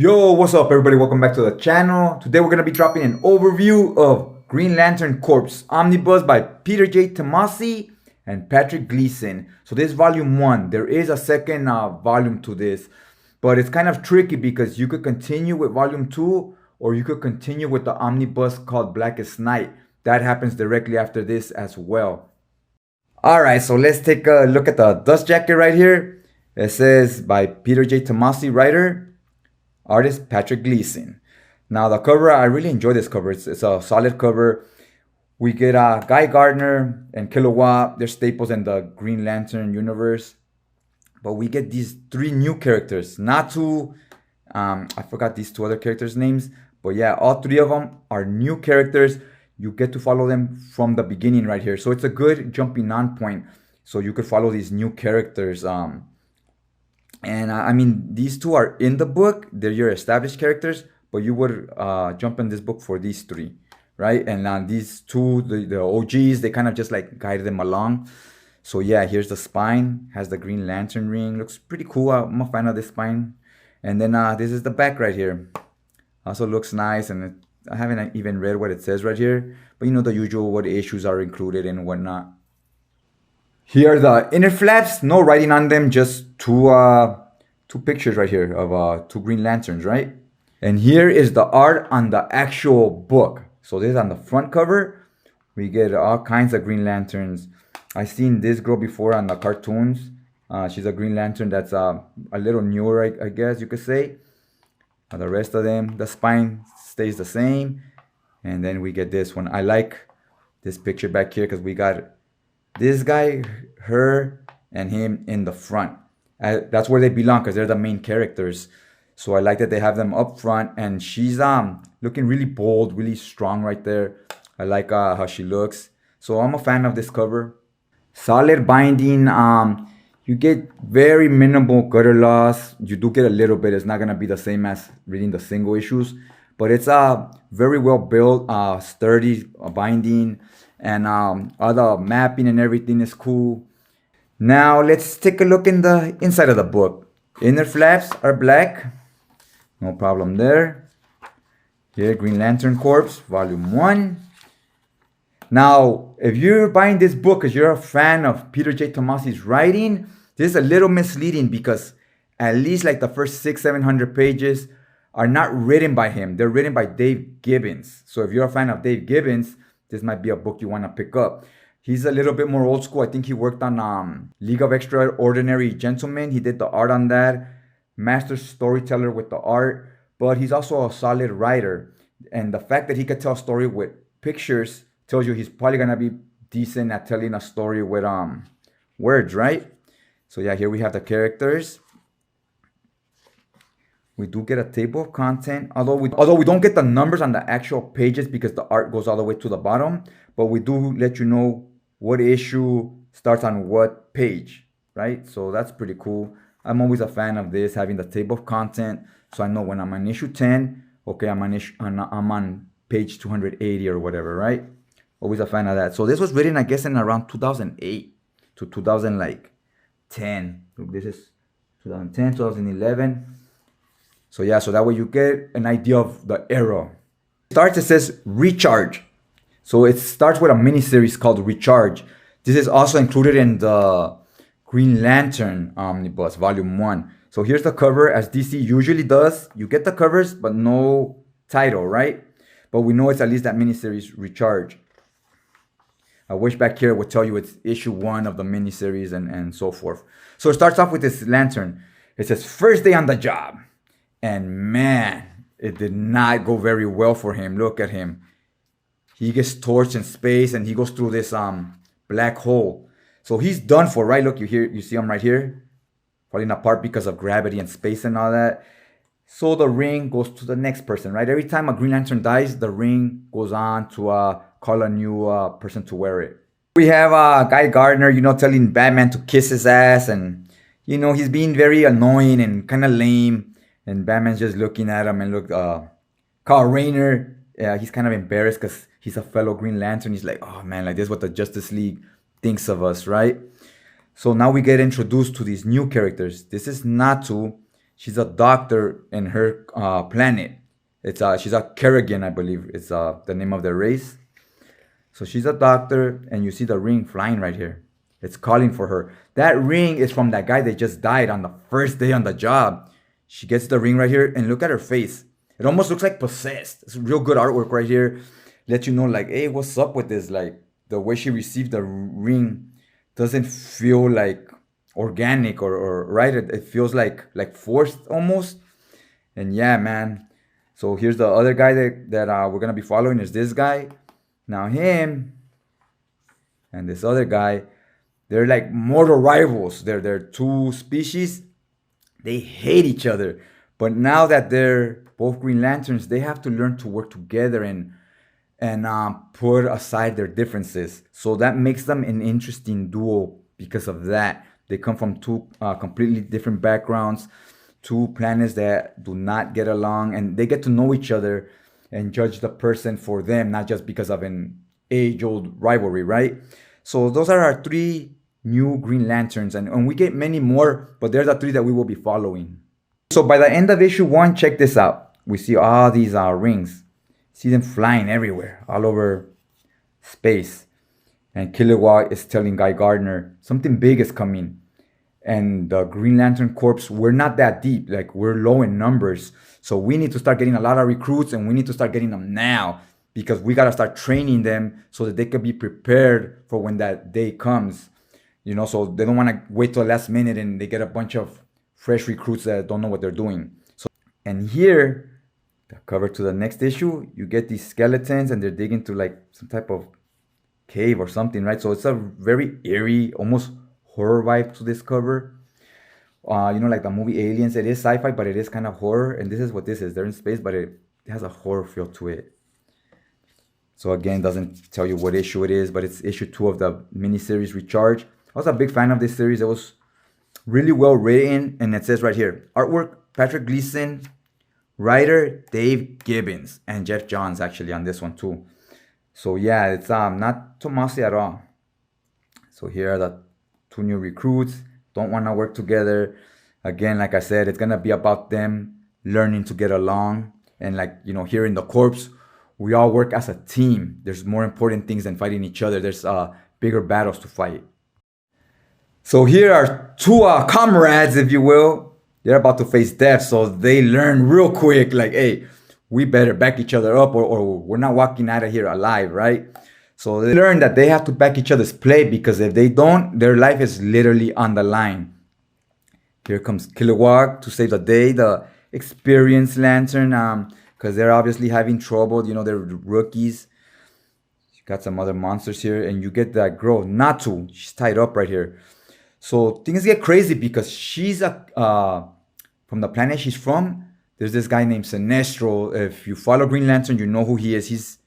Yo, what's up everybody? Welcome back to the channel. Today we're going to be dropping an overview of Green Lantern Corps Omnibus by Peter J. Tomasi and Patrick Gleason. So this is volume 1. There is a second volume to this, but it's kind of tricky because you could continue with volume 2 or you could continue with the omnibus called Blackest Night. That happens directly after this as well. Alright, so let's take a look at the dust jacket right here. It says by Peter J. Tomasi, writer. Artist Patrick Gleason. Now the cover, I really enjoy this cover. It's a solid cover. We get Guy Gardner and Kilowatt. They're staples in the Green Lantern universe. But we get these 3 new characters. Natu, I forgot these 2 other characters' names. But yeah, all 3 of them are new characters. You get to follow them from the beginning right here. So it's a good jumping on point. So you could follow these new characters. And I mean, these 2 are in the book. They're your established characters, but you would jump in this book for these 3, right? And these 2, the OGs, they kind of just like guided them along. So yeah, here's the spine, has the Green Lantern ring. Looks pretty cool. I'm a fan of this spine. And then this is the back right here. Also looks nice, and I haven't even read what it says right here. But you know the usual, what issues are included and whatnot. Here are the inner flaps, no writing on them, just 2 pictures right here of 2 Green Lanterns, right? And here is the art on the actual book. So this is on the front cover. We get all kinds of Green Lanterns. I've seen this girl before on the cartoons. She's a Green Lantern that's a little newer, I guess you could say. The rest of them, the spine stays the same. And then we get this one. I like this picture back here because we got this guy, her, and him in the front. That's where they belong because they're the main characters. So I like that they have them up front. And she's looking really bold, really strong right there. I like how she looks. So I'm a fan of this cover. Solid binding. You get very minimal gutter loss. You do get a little bit. It's not going to be the same as reading the single issues. But it's very well built, sturdy binding. And all the mapping and everything is cool. Now let's take a look in the inside of the book. Inner flaps are black. No problem there. Here, Green Lantern Corps, volume 1. Now, if you're buying this book because you're a fan of Peter J. Tomasi's writing, this is a little misleading because at least like the first 600-700 pages are not written by him. They're written by Dave Gibbons. So if you're a fan of Dave Gibbons, this might be a book you want to pick up. He's a little bit more old school. I think he worked on League of Extraordinary Gentlemen. He did the art on that. Master storyteller with the art. But he's also a solid writer. And the fact that he could tell a story with pictures tells you he's probably going to be decent at telling a story with words, right? So yeah, here we have the characters. We do get a table of content, although we don't get the numbers on the actual pages because the art goes all the way to the bottom. But we do let you know what issue starts on what page, right? So that's pretty cool. I'm always a fan of this, having the table of content. So I know when I'm on issue 10, okay, I'm on page 280 or whatever, right? Always a fan of that. So this was written, I guess, in around 2008 to 2010. This is 2010, 2011. So yeah, so that way you get an idea of the era. It says Recharge. So it starts with a miniseries called Recharge. This is also included in the Green Lantern Omnibus, Volume 1. So here's the cover, as DC usually does. You get the covers, but no title, right? But we know it's at least that miniseries, Recharge. I wish back here would tell you it's issue 1 of the miniseries and so forth. So it starts off with this lantern. It says, first day on the job. And man, it did not go very well for him. Look at him. He gets torched in space and he goes through this black hole. So he's done for, right? Look, you see him right here, falling apart because of gravity and space and all that. So the ring goes to the next person, right? Every time a Green Lantern dies, the ring goes on to call a new person to wear it. We have Guy Gardner, telling Batman to kiss his ass, and he's being very annoying and kind of lame. And Batman's just looking at him, and look, Kyle Rayner, he's kind of embarrassed because he's a fellow Green Lantern. He's like, oh man, like this is what the Justice League thinks of us, right? So now we get introduced to these new characters. This is Natu. she's a doctor in her planet. She's a Kerrigan, I believe. It's the name of the race. So she's a doctor, and you see the ring flying right here. It's calling for her. That ring is from that guy that just died on the first day on the job. She gets the ring right here, and look at her face. It almost looks like possessed. It's real good artwork right here. Let you know, like, hey, what's up with this? Like, the way she received the ring doesn't feel like organic or right. It feels like forced almost. And yeah, man. So here's the other guy that we're gonna be following is this guy. Now him and this other guy, they're like mortal rivals. They're two species. They hate each other. But now that they're both Green Lanterns, they have to learn to work together and put aside their differences. So that makes them an interesting duo because of that. They come from two completely different backgrounds, two planets that do not get along, and they get to know each other and judge the person for them, not just because of an age-old rivalry, right? So those are our three new Green Lanterns, and we get many more, but they're the three that we will be following. So by the end of issue 1, check this out. We see all these rings. See them flying everywhere, all over space. And Kilowog is telling Guy Gardner something big is coming. And the Green Lantern Corps, we're not that deep. Like, we're low in numbers. So we need to start getting a lot of recruits, and we need to start getting them now, because we got to start training them so that they could be prepared for when that day comes. You know, so they don't want to wait till the last minute and they get a bunch of fresh recruits that don't know what they're doing. So, and here, the cover to the next issue, you get these skeletons and they're digging to like some type of cave or something, right? So it's a very eerie, almost horror vibe to this cover. You know, like the movie Aliens, it is sci-fi, but it is kind of horror. And this is what this is. They're in space, but it has a horror feel to it. So again, it doesn't tell you what issue it is, but it's issue 2 of the miniseries Recharge. I was a big fan of this series. It was really well written, and it says right here, artwork Patrick Gleason, writer Dave Gibbons, and Geoff Johns actually on this one too. So yeah, it's not Tomasi at all. So here are the 2 new recruits. Don't want to work together. Again, like I said, it's gonna be about them learning to get along, and like, you know, here in the Corps, we all work as a team. There's more important things than fighting each other. There's bigger battles to fight. So here are 2 comrades, if you will. They're about to face death, so they learn real quick, like, hey, we better back each other up, or we're not walking out of here alive, right? So they learn that they have to back each other's play, because if they don't, their life is literally on the line. Here comes Kilowog to save the day, the experienced Lantern, because they're obviously having trouble. You know, they're rookies. You got some other monsters here, and you get that girl, Natu. She's tied up right here. So things get crazy because she's from the planet she's from. There's this guy named Sinestro. If you follow Green Lantern, you know who he is. He's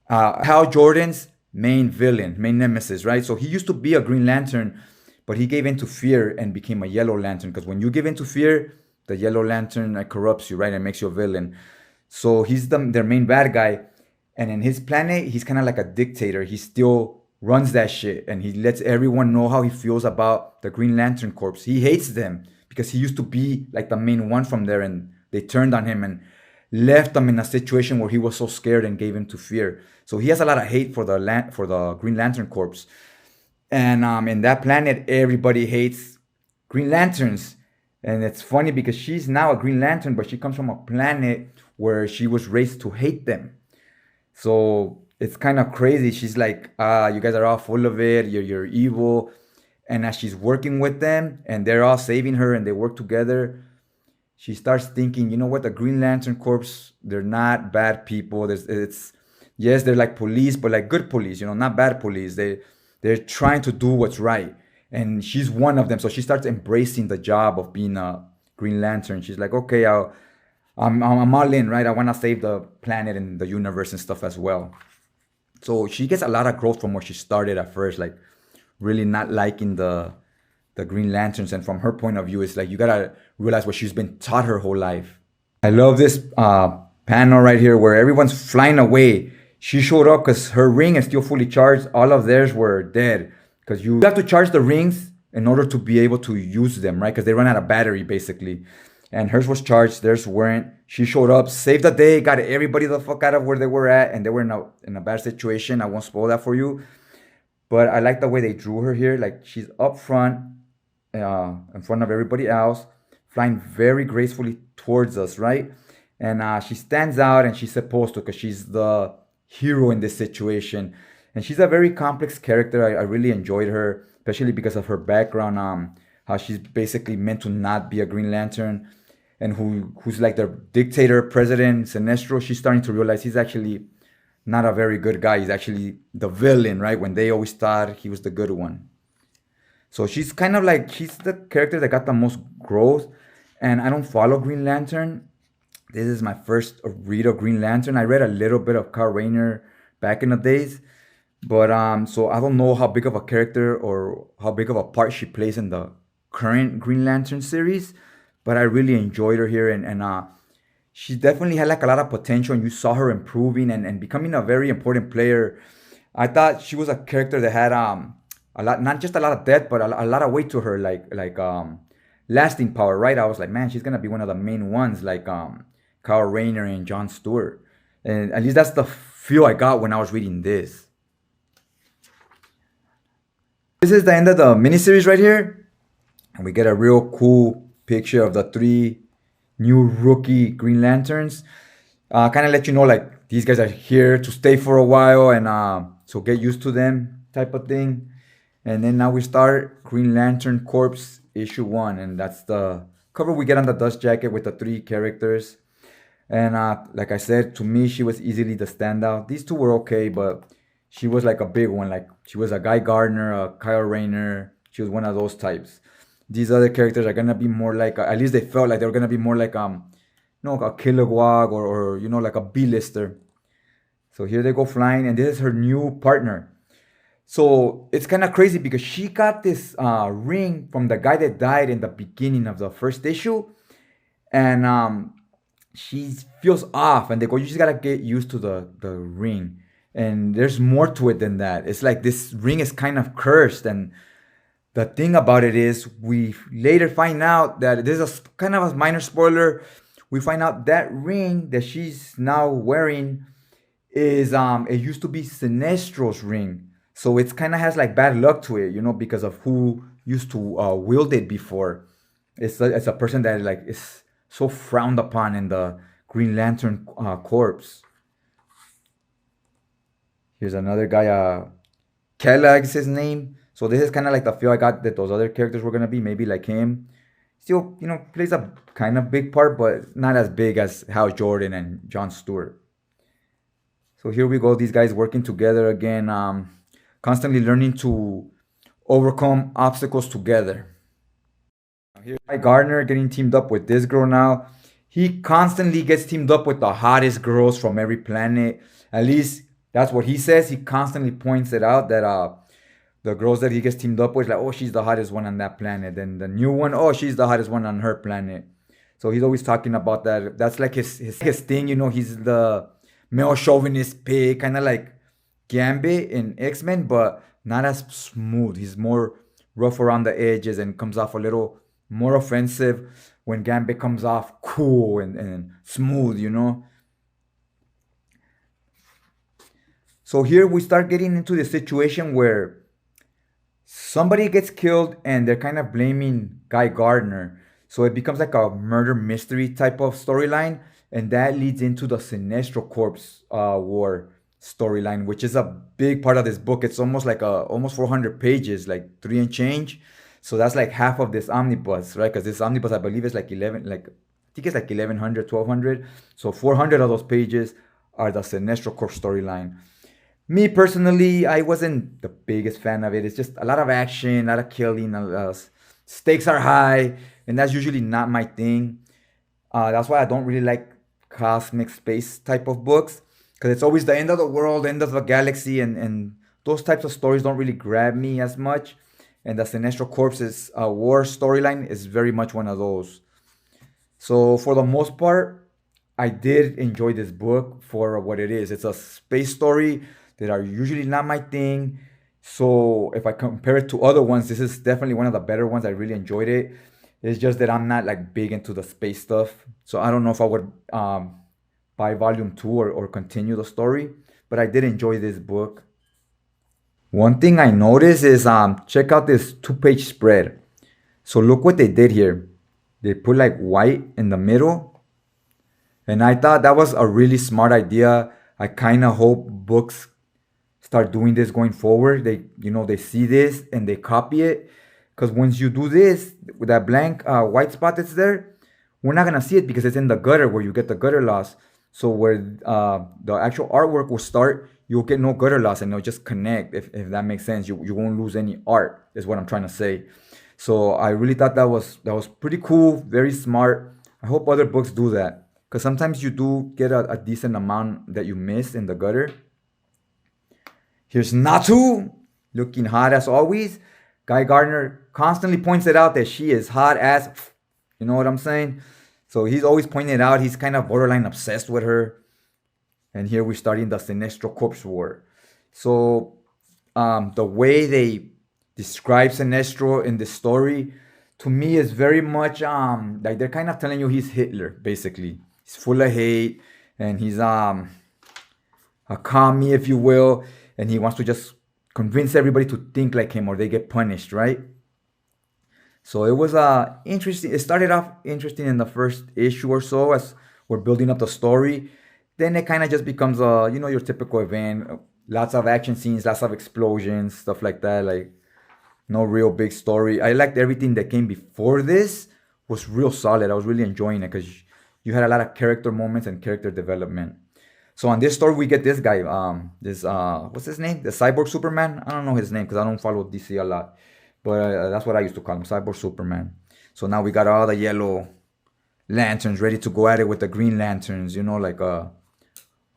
Hal Jordan's main villain, main nemesis, right? So he used to be a Green Lantern, but he gave in to fear and became a Yellow Lantern. Because when you give in to fear, the Yellow Lantern corrupts you, right? And makes you a villain. So he's their main bad guy. And in his planet, he's kind of like a dictator. He still runs that shit, and he lets everyone know how he feels about the Green Lantern Corps. He hates them because he used to be like the main one from there, and they turned on him and left him in a situation where he was so scared and gave in to fear. So he has a lot of hate for the Green Lantern Corps. And in that planet, everybody hates Green Lanterns. And it's funny because she's now a Green Lantern, but she comes from a planet where she was raised to hate them. So it's kind of crazy. She's like, you guys are all full of it. You're evil. And as she's working with them and they're all saving her and they work together, she starts thinking, you know what? The Green Lantern Corps, they're not bad people. Yes, they're like police, but like good police, you know, not bad police. They're trying to do what's right. And she's one of them. So she starts embracing the job of being a Green Lantern. She's like, okay, I'm all in, right? I want to save the planet and the universe and stuff as well. So she gets a lot of growth from where she started at first, like really not liking the Green Lanterns. And from her point of view, it's like you gotta realize what she's been taught her whole life. I love this panel right here where everyone's flying away. She showed up because her ring is still fully charged. All of theirs were dead because you have to charge the rings in order to be able to use them, right? Because they run out of battery basically. and hers was charged. Theirs weren't. She showed up, saved the day, got everybody the fuck out of where they were at, and they were in a bad situation. I won't spoil that for you. But I like the way they drew her here. Like she's up front, in front of everybody else, flying very gracefully towards us, right? And she stands out, and she's supposed to, because she's the hero in this situation. And she's a very complex character. I really enjoyed her, especially because of her background. How she's basically meant to not be a Green Lantern, and who's like the dictator president Sinestro. She's starting to realize he's actually not a very good guy. He's actually the villain, right? When they always thought he was the good one. So she's kind of like, she's the character that got the most growth. And I don't follow Green Lantern. This is my first read of Green Lantern. I read a little bit of Kyle Rayner back in the days. But so I don't know how big of a character or how big of a part she plays in the current Green Lantern series. But I really enjoyed her here, and she definitely had like a lot of potential, and you saw her improving and becoming a very important player. I thought she was a character that had a lot, not just a lot of depth, but a lot of weight to her, like lasting power, right? I was like, man, she's gonna be one of the main ones, like Kyle Rayner and John Stewart. And at least that's the feel I got when I was reading this. This is the end of the miniseries right here, and we get a real cool picture of the 3 new rookie Green Lanterns. Kind of let you know, like, these guys are here to stay for a while, and so get used to them type of thing. And then now we start Green Lantern Corps issue 1, and that's the cover we get on the dust jacket with the 3 characters. And like I said, to me, she was easily the standout. These 2 were okay, but she was like a big one. Like, she was a Guy Gardner, a Kyle Rayner. She was one of those types. These other characters are gonna be more like, at least they felt like they were gonna be more like a Kilowog or like a B-lister. So here they go flying, and this is her new partner. So it's kind of crazy because she got this ring from the guy that died in the beginning of the first issue, and she feels off, and they go, you just gotta get used to the ring, and there's more to it than that. It's like this ring is kind of cursed, and the thing about it is, we later find out that this is kind of a minor spoiler. We find out that ring that she's now wearing is it used to be Sinestro's ring, so it's kind of has like bad luck to it, because of who used to wield it before. It's a person that like is so frowned upon in the Green Lantern Corps. Here's another guy, Kellogg is his name. So this is kind of like the feel I got that those other characters were gonna be, maybe like him. Still, plays a kind of big part, but not as big as Hal Jordan and John Stewart. So here we go, these guys working together again, constantly learning to overcome obstacles together. Here's Guy Gardner getting teamed up with this girl now. He constantly gets teamed up with the hottest girls from every planet. At least that's what he says. He constantly points it out that the girls that he gets teamed up with, like, oh, she's the hottest one on that planet. Then the new one, oh, she's the hottest one on her planet. So he's always talking about that. That's like his thing, He's the male chauvinist pig, kind of like Gambit in X-Men, but not as smooth. He's more rough around the edges and comes off a little more offensive when Gambit comes off cool and smooth, So here we start getting into the situation where somebody gets killed and they're kind of blaming Guy Gardner. So it becomes like a murder mystery type of storyline. And that leads into the Sinestro Corps war storyline, which is a big part of this book. It's almost like almost 400 pages, like 3 and change. So that's like half of this omnibus, right? Because this omnibus, I believe, is like 11, I think it's like 1100, 1200. So 400 of those pages are the Sinestro Corps storyline. Me personally, I wasn't the biggest fan of it. It's just a lot of action, a lot of killing, stakes are high, and that's usually not my thing. That's why I don't really like cosmic space type of books, because it's always the end of the world, end of the galaxy, and those types of stories don't really grab me as much. And the Sinestro Corps' war storyline is very much one of those. So for the most part, I did enjoy this book for what it is. It's a space story that are usually not my thing. So if I compare it to other ones, this is definitely one of the better ones. I really enjoyed it. It's just that I'm not like big into the space stuff. So I don't know if I would buy volume 2 or continue the story. But I did enjoy this book. One thing I noticed is check out this 2-page spread. So look what they did here. They put like white in the middle. And I thought that was a really smart idea. I kind of hope books start doing this going forward. They see this and they copy it. Because once you do this, with that blank white spot that's there, we're not going to see it because it's in the gutter where you get the gutter loss. So where the actual artwork will start, you'll get no gutter loss and it'll just connect, if that makes sense. You won't lose any art, is what I'm trying to say. So I really thought that was pretty cool, very smart. I hope other books do that. Because sometimes you do get a decent amount that you miss in the gutter. Here's Natu, looking hot as always. Guy Gardner constantly points it out that she is hot as, you know what I'm saying? So he's always pointing it out. He's kind of borderline obsessed with her. And here we're starting the Sinestro Corps war. So the way they describe Sinestro in this story, to me, is very much like they're kind of telling you he's Hitler, basically. He's full of hate, and he's a commie, if you will, and he wants to just convince everybody to think like him or they get punished, right? So it was interesting. It started off interesting in the first issue or so as we're building up the story. Then it kind of just becomes your typical event. Lots of action scenes, lots of explosions, stuff like that. Like, no real big story. I liked everything that came before this. Was real solid. I was really enjoying it because you had a lot of character moments and character development. So on this story, we get this guy, what's his name? The Cyborg-Superman? I don't know his name because I don't follow DC a lot. But that's what I used to call him, Cyborg-Superman. So now we got all the yellow lanterns ready to go at it with the Green Lanterns, like a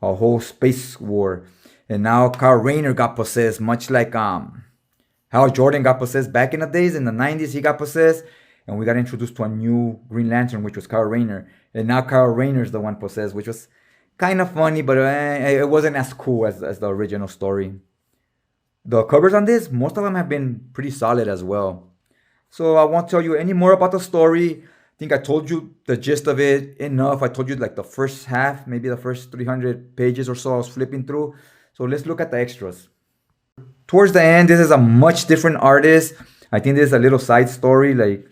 whole space war. And now Kyle Rayner got possessed, much like Hal Jordan got possessed back in the days. In the 90s, he got possessed. And we got introduced to a new Green Lantern, which was Kyle Rayner. And now Kyle Rayner's the one possessed, which was kind of funny, but it wasn't as cool as the original story. The covers on this, most of them have been pretty solid as well. So I won't tell you any more about the story. I think I told you the gist of it enough. I told you like the first half, maybe the first 300 pages or so I was flipping through. So let's look at the extras. Towards the end, this is a much different artist. I think this is a little side story. Like,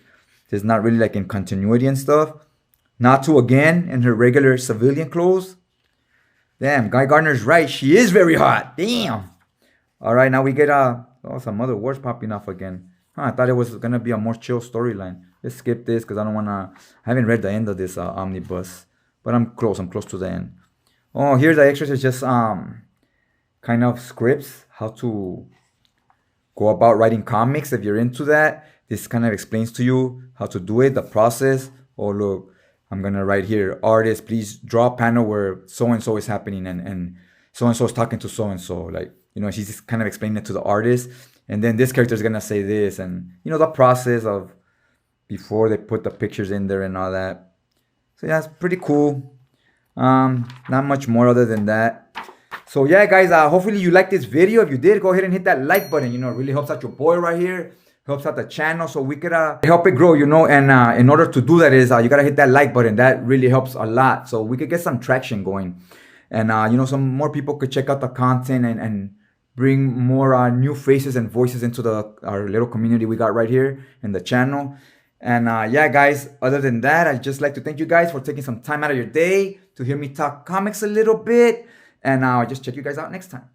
it's not really like in continuity and stuff. Natu again in her regular civilian clothes. Damn, Guy Gardner's right. She is very hot. Damn. All right, now we get some other words popping off again. I thought it was going to be a more chill storyline. Let's skip this because I don't want to... I haven't read the end of this omnibus. But I'm close to the end. Oh, here's the extras. It's just kind of scripts. How to go about writing comics if you're into that. This kind of explains to you how to do it, the process. Oh, look, I'm going to write here. Artist, please draw a panel where so-and-so is happening and so-and-so is talking to so-and-so. Like, she's just kind of explaining it to the artist. And then this character is going to say this. And, the process of before they put the pictures in there and all that. So, yeah, it's pretty cool. Not much more other than that. So, yeah, guys, hopefully you liked this video. If you did, go ahead and hit that like button. It really helps out your boy right here. Helps out the channel so we could help it grow, And in order to do that is you got to hit that like button. That really helps a lot. So we could get some traction going. And, some more people could check out the content and bring more new faces and voices into our little community we got right here in the channel. And yeah, guys, other than that, I'd just like to thank you guys for taking some time out of your day to hear me talk comics a little bit. And I'll just check you guys out next time.